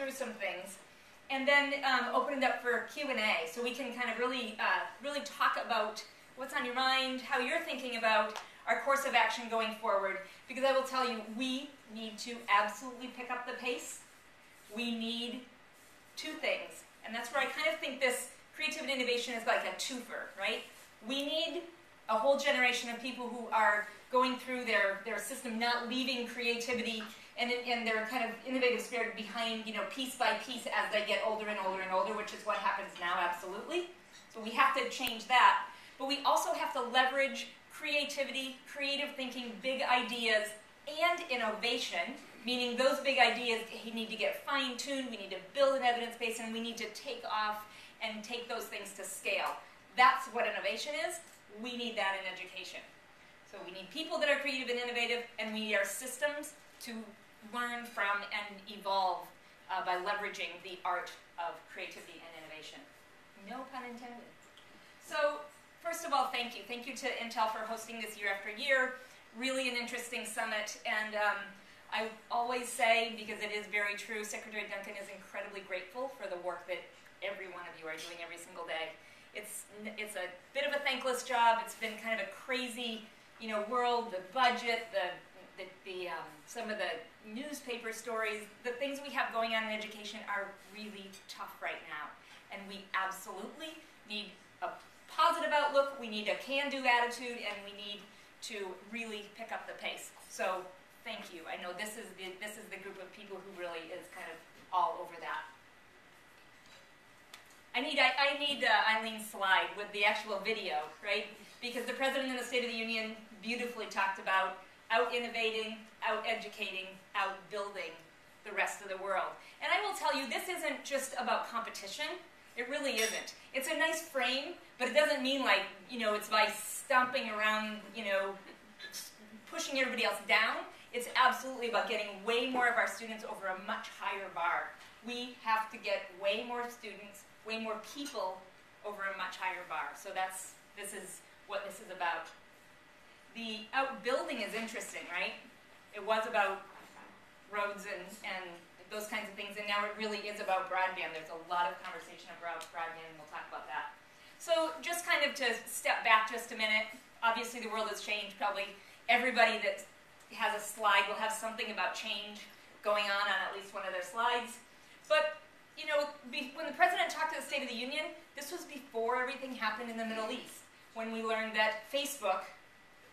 through some things, and then open it up for Q&A, so we can kind of really talk about what's on your mind, how you're thinking about our course of action going forward, because I will tell you, we need to absolutely pick up the pace. We need two things, and that's where I kind of think this creativity and innovation is like a twofer, right? We need a whole generation of people who are going through their system, not leaving creativity and their kind of innovative spirit behind, piece by piece as they get older and older and older, which is what happens now, absolutely. So we have to change that. But we also have to leverage creativity, creative thinking, big ideas, and innovation, meaning those big ideas need to get fine-tuned, we need to build an evidence base, and we need to take off and take those things to scale. That's what innovation is. We need that in education. So we need people that are creative and innovative, and we need our systems to learn from and evolve by leveraging the art of creativity and innovation. No pun intended. So first of all, thank you. Thank you to Intel for hosting this year after year. Really an interesting summit, and I always say, because it is very true, Secretary Duncan is incredibly grateful for the work that every one of you are doing every single day. It's a bit of a thankless job. It's been kind of a crazy, world. The budget, some of the newspaper stories, the things we have going on in education are really tough right now, and we absolutely need a positive outlook. We need a can-do attitude, and we need to really pick up the pace. So thank you. I know this is the group of people who really is kind of all over that. I need Eileen's slide with the actual video, right? Because the President in the State of the Union beautifully talked about out-innovating, out-educating, out-building the rest of the world. And I will tell you, this isn't just about competition. It really isn't. It's a nice frame, but it doesn't mean like, it's by stomping around, pushing everybody else down. It's absolutely about getting way more of our students over a much higher bar. We have to get way more students, way more people over a much higher bar. So this is what this is about. The outbuilding is interesting, right? It was about roads and those kinds of things, and now it really is about broadband. There's a lot of conversation about broadband, and we'll talk about that. So just kind of to step back just a minute, obviously the world has changed. Probably everybody that has a slide will have something about change going on at least one of their slides. But when the President talked to the State of the Union, this was before everything happened in the Middle East, when we learned that Facebook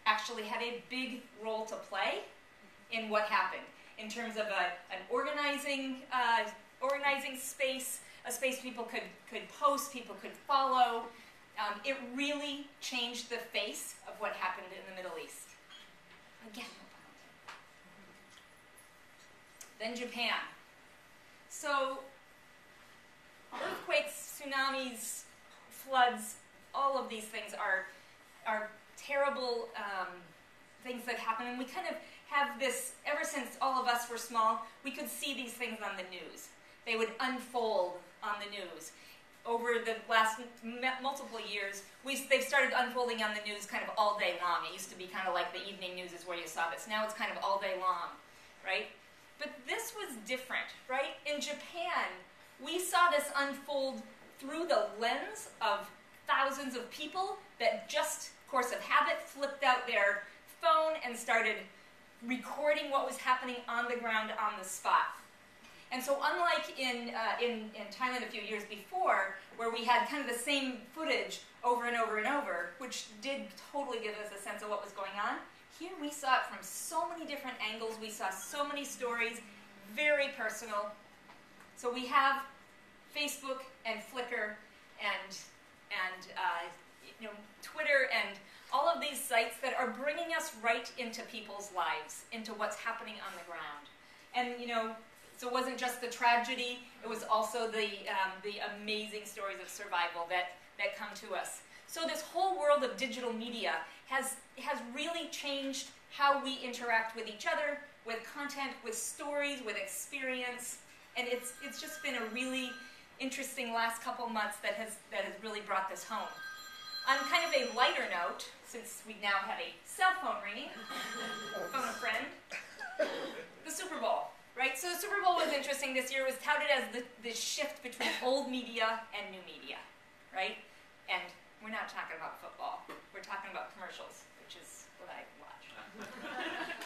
actually had a big role to play in what happened, in terms of an organizing space, a space people could post, people could follow. It really changed the face of what happened in the Middle East. Again, then Japan. So earthquakes, tsunamis, floods, all of these things are terrible things that happen, and we kind of have this, ever since all of us were small, we could see these things on the news. They would unfold on the news. Over the last multiple years, they've started unfolding on the news kind of all day long. It used to be kind of like the evening news is where you saw this. Now it's kind of all day long, right? But this was different, right? In Japan, we saw this unfold through the lens of thousands of people that just, course of habit, flipped out their phone and started recording what was happening on the ground on the spot. And so unlike in Thailand a few years before, where we had kind of the same footage over and over and over, which did totally give us a sense of what was going on, here we saw it from so many different angles. We saw so many stories, very personal. So we have Facebook and Flickr and Twitter and all of these sites that are bringing us right into people's lives, into what's happening on the ground. And so it wasn't just the tragedy; it was also the amazing stories of survival that come to us. So this whole world of digital media has really changed how we interact with each other, with content, with stories, with experience, and it's just been a really interesting last couple months that has really brought this home. On kind of a lighter note, since we now have a cell phone ringing, phone a friend, the Super Bowl. right? So the Super Bowl was interesting this year. It was touted as the shift between old media and new media, right? And we're not talking about football. We're talking about commercials, which is what I watch.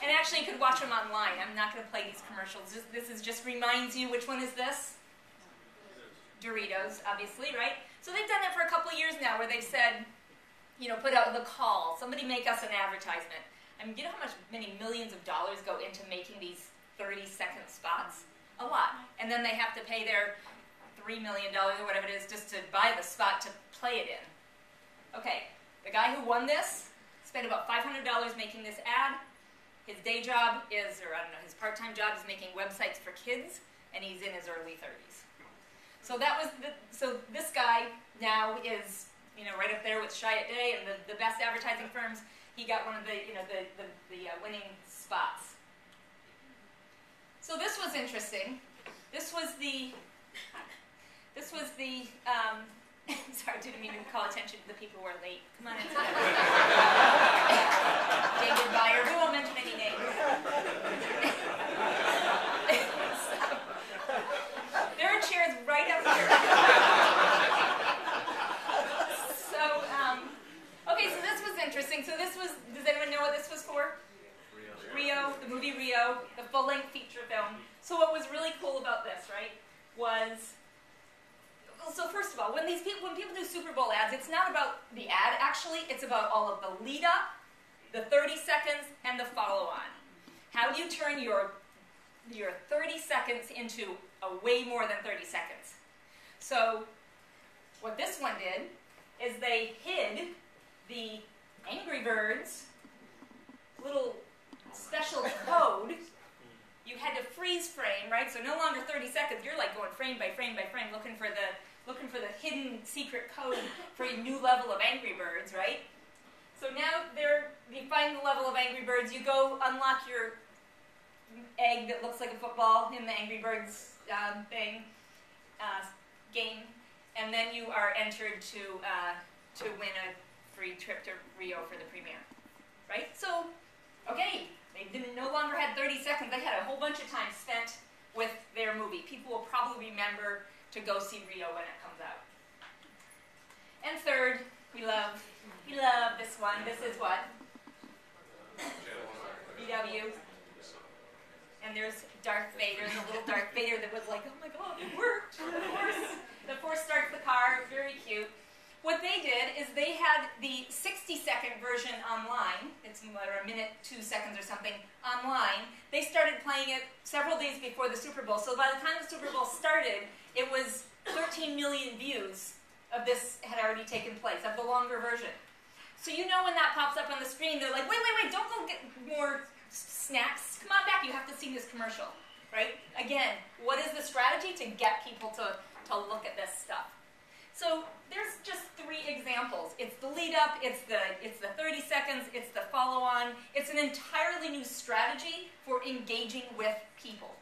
And actually, you could watch them online. I'm not going to play these commercials. This is just reminds you, which one is this? Doritos, obviously, right? So they've done it for a couple of years now where they've said, you know, put out the call. Somebody make us an advertisement. I mean, you know how many millions of dollars go into making these 30-second spots? A lot. And then they have to pay their $3 million or whatever it is just to buy the spot to play it in. Okay, the guy who won this spent about $500 making this ad. His day job is, or I don't know, his part-time job is making websites for kids, and he's in his early 30s. So that was so this guy now is, you know, right up there with Chiat Day and the best advertising firms. He got one of the, you know, the winning spots. So this was interesting. This was the sorry, didn't mean to call attention to the people who are late. Come on inside. David Byer. We won't mention any names. There are chairs right up here. Okay, so this was interesting. So this was, does anyone know what this was for? Rio, the movie Rio, the full-length feature film. So what was really cool about this, right, was, so first of all, when people do Super Bowl ads, it's not about the ad, actually. It's about all of the lead-up, the 30 seconds, and the follow-on. How do you turn your 30 seconds into a way more than 30 seconds? So what this one did is they hid the Angry Birds little special code. You had to freeze frame, right? So no longer 30 seconds. You're like going frame by frame by frame, looking for the hidden secret code for a new level of Angry Birds, right? So now you find the level of Angry Birds. You go unlock your egg that looks like a football in the Angry Birds game, and then you are entered to win a free trip to Rio for the premiere, right? So, okay, they no longer had 30 seconds. They had a whole bunch of time spent with their movie. People will probably remember to go see Rio when it comes out. And third, we love this one. This is what? VW. And there's Darth Vader, the little Darth Vader that was like, oh my God, it worked. The Force starts the car, very cute. What they did is they had the 60-second version online. It's a minute, 2 seconds or something online. They started playing it several days before the Super Bowl. So by the time the Super Bowl started, it was 13 million views of this had already taken place, of the longer version. So you know when that pops up on the screen, they're like, wait, don't go get more snacks. Come on back, you have to see this commercial, right? Again, what is the strategy to get people to look at this stuff? So there's just 3 examples. It's the lead up, it's the 30 seconds, it's the follow on. It's an entirely new strategy for engaging with people.